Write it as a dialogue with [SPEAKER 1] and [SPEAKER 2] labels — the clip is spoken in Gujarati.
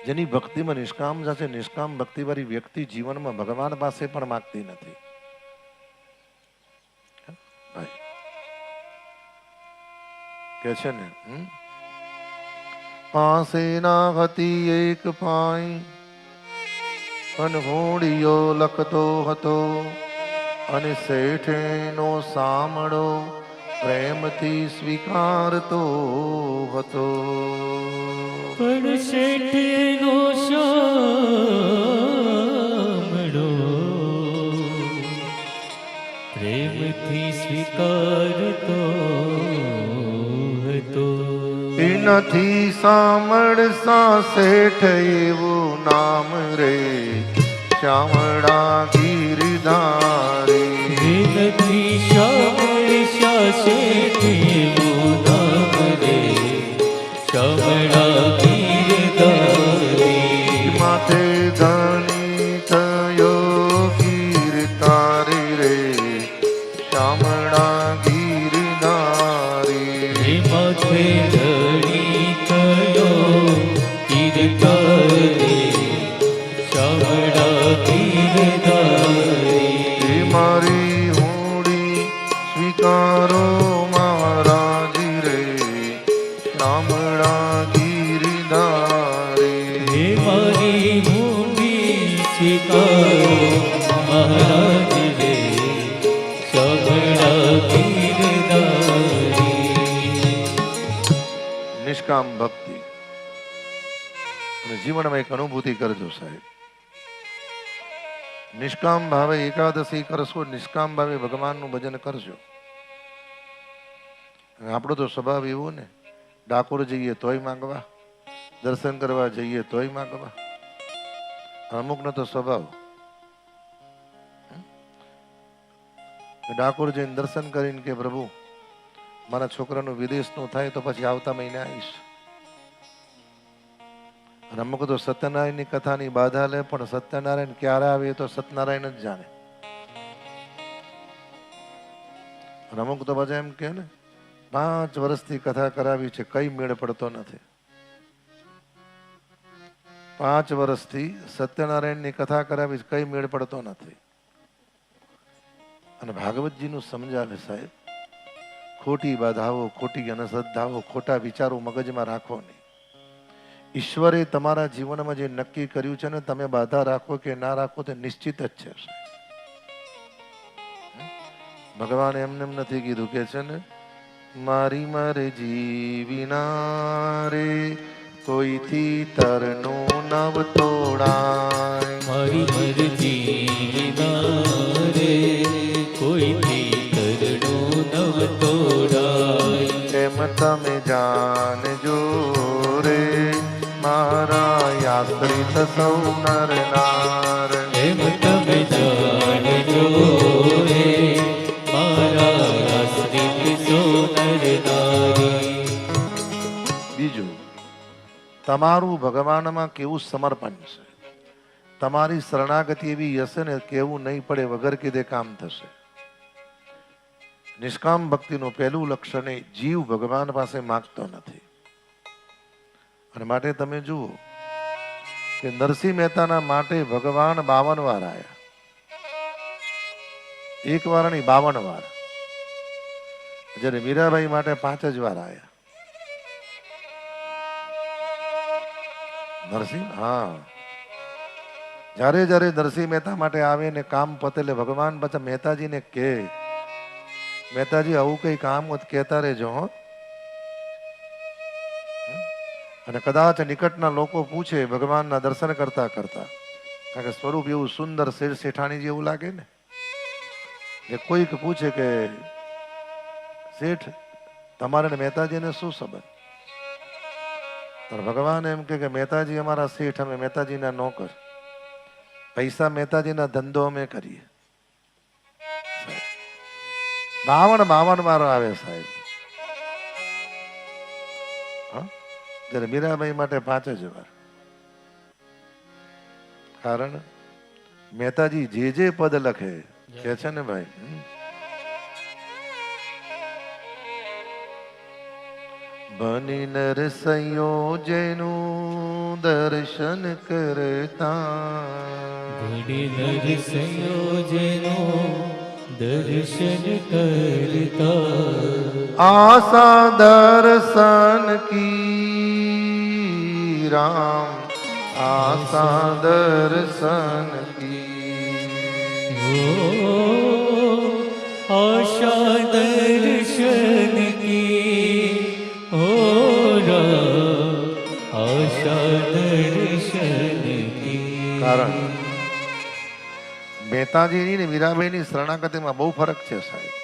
[SPEAKER 1] જેની ભક્તિમાં નિષ્કામ જશે, નિષ્કામ ભક્તિવાળી વ્યક્તિ જીવનમાં ભગવાન પાસે પણ માગતી નથી. ભાઈ કે છે ને, પાસે ના હતી એક પાઈ, અનહોડિયો લખતો હતો, અને શેઠેનો સામળો પ્રેમથી સ્વીકારતો હતો.
[SPEAKER 2] પણ શેઠનો સામળો પ્રેમથી સ્વીકારતો હતો.
[SPEAKER 1] નથી સાંભળસા શેઠ એવું નામ રે, શામળા ગીરધારી.
[SPEAKER 2] નથી સાંભળસા શેઠ એવું નામ રે, શામળા ગીરધારી.
[SPEAKER 1] માથે ધણી થયો ગીરધારી રે, શામળા ગીરધારી.
[SPEAKER 2] માથે ધણી થયો ગીરધારી, શામળા ગીરધારી.
[SPEAKER 1] મારી હોડી સ્વીકારો મહારાજ રે, શામળા ગીરધારી.
[SPEAKER 2] મારી હોડી સ્વીકારો મહારાજ રે, શામળા ગીરધારી.
[SPEAKER 1] નિષ્કામ ભક્તિ અને જીવનમાં એક અનુભૂતિ કરજો સાહેબ. નિષ્કામ ભાવે એકાદશી કરશો, નિષ્કામ ભાવે ભગવાનનું ભજન કરજો. આપણો તો સ્વભાવ એવો ને, ડાકોર જઈએ તોય માંગવા, દર્શન કરવા જઈએ તોય માંગવા. અમુકનો તો સ્વભાવ ડાકોર જઈને દર્શન કરીને કે પ્રભુ મારા છોકરાનું વિદેશનું થાય તો પછી આવતા મહિને આવીશ. અને અમુક તો સત્યનારાયણની કથાની બાધા લે, પણ સત્યનારાયણ ક્યારે આવે એ તો સત્યનારાયણ જ જાણે. અને અમુક તો બધા એમ કે ને 5 વર્ષથી કથા કરાવી છે, કઈ મેળ પડતો નથી. 5 વર્ષથી સત્યનારાયણની કથા કરાવી છે, કઈ મેળ પડતો નથી. અને ભાગવતજીનું સમજાવે સાહેબ, ખોટી બાધાઓ, ખોટી અનશ્રદ્ધાઓ, ખોટા વિચારો મગજમાં રાખો નહીં. ઈશ્વરે તમારા જીવનમાં જે નક્કી કર્યું છે ને, તમે બાધા રાખો કે ના રાખો તે નિશ્ચિત જ છે. ભગવાન એમને એમ નથી કીધું કે છે ને, મારી મરજી વિના રે કોઈથી તરનું નવ તોડાય.
[SPEAKER 2] મારી મરજી વિના રે કોઈથી તરણું નવ તોડાય.
[SPEAKER 1] એમ તમે જાણજો રે મારા આશ્રિત સૌ નર નાર.
[SPEAKER 2] એમ તમે જાણજો રે મારા આશ્રિત સૌ નર નારી.
[SPEAKER 1] બીજું, તમારું ભગવાનમાં કેવું સમર્પણ છે, તમારી શરણાગતિ એવી હશે ને કેવું નહીં પડે, વગર કીધે કામ થશે. નિષ્કામ ભક્તિનું પહેલું લક્ષણ એ જીવ ભગવાન પાસે માગતો નથી. અને માટે તમે જુઓ કે નરસિંહ મહેતાના માટે ભગવાન 52 વાર આવ્યા. એક વાર નહીં, 52 વાર. જ્યારે મીરાબાઈ માટે 5 જ વાર આવ્યા. નરસિંહ, હા, જ્યારે જ્યારે નરસિંહ મહેતા માટે આવે ને કામ પતેલે ભગવાન પાછા મહેતાજીને કે, મહેતાજી આવું કઈ કામ હોત કહેતા રહેજો હો. અને કદાચ નિકટના લોકો પૂછે ભગવાનના દર્શન કરતા કરતા, કારણ કે સ્વરૂપ એવું સુંદર શેઠ શેઠાણી જેવું લાગે ને, કે કોઈક પૂછે કે શેઠ તમારે ને મહેતાજીને શું સંબંધ? ભગવાન એમ કે મહેતાજી અમારા શેઠ, અમે મહેતાજીના નોકર, પૈસા મહેતાજીના ધંધો અમે કરીએ. 52 વાર આવે સાહેબ. જ્યારે મીરાબાઈ માટે 5 જ વાર. કારણ મહેતાજી જે પદ લખે કે છે ને ભાઈ, બની નરસૈયો જેનું દર્શન કરતા
[SPEAKER 2] ઘડી નરસૈયો જેનો દર્શન કરતા
[SPEAKER 1] આશા દર્શન કી રામ આશા દર્શન કી
[SPEAKER 2] आशा दर्शन की हो आशा दर्शन की
[SPEAKER 1] કારણ મહેતાજીની ને મીરાબાઈની શરણાગતિમાં બહુ ફરક છે સાહેબ.